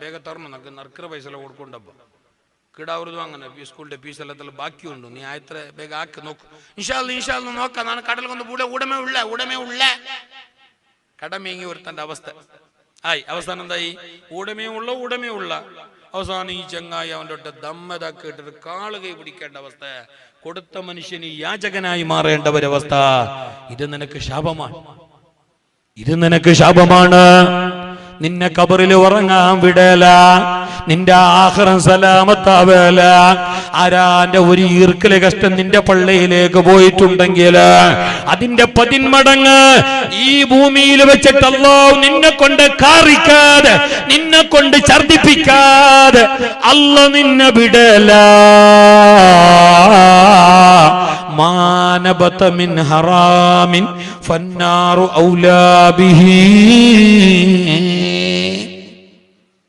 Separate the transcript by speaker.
Speaker 1: ಬೇಗ ತರ್ನು ನನಗೆ ನರ್ಕರ ಪೈಸೆಲ್ಲ ಕೊಡ್ಕೊಂಡಪ್ಪ ಕಿಡಾವ್ರದ್ದು അങ്ങനെ സ്കൂളിന്റെ ഫീസ് എല്ലാം ബാക്കിയുണ്ട് നീ ആയത്ര ಬೇಗ ಹಾಕಿ നോക്ക് ഇൻഷാല്ലാ നോക്കാം ನಾನು കടലിൽ ഉടമേ ഉള്ള കടമേങ്ങി ഒരുത്തന്റെ അവസ്ഥ ആയി അവസാനം എന്തായി ഉടമേ ഉള്ള അവസാനം ഈ ചങ്ങായി അവൻ്റെ ഒട്ട ദമ്മതാക്കി ഇട്ടിട്ട് കാള് കൈ പിടിക്കേണ്ട അവസ്ഥ കൊടുത്ത മനുഷ്യന് യാചകനായി മാറേണ്ട ഒരവസ്ഥ ഇത് നിനക്ക് ശാപമാണ് നിന്നെ ഖബറിൽ ഉറങ്ങാൻ വിടല നിന്റെ ആഖിറം സലാമത്താവല ആരാന്റെ ഒരു ഈർക്കലെ കഷ്ടം നിന്റെ പള്ളിയിലേക്ക് പോയിട്ടുണ്ടെങ്കിൽ അതിന്റെ 10 മടങ്ങ് ഈ ഭൂമിയിൽ വെച്ചിട്ട് അല്ലാഹു നിന്നെ കൊണ്ട് കാറിക്കാതെ നിന്നെ കൊണ്ട് ഛർദിപ്പിക്കാതെ അല്ലാഹു നിന്നെ വിടല മാനബത മിൻ ഹറാമിൻ ഫന്നാറു ഔലാ ബിഹി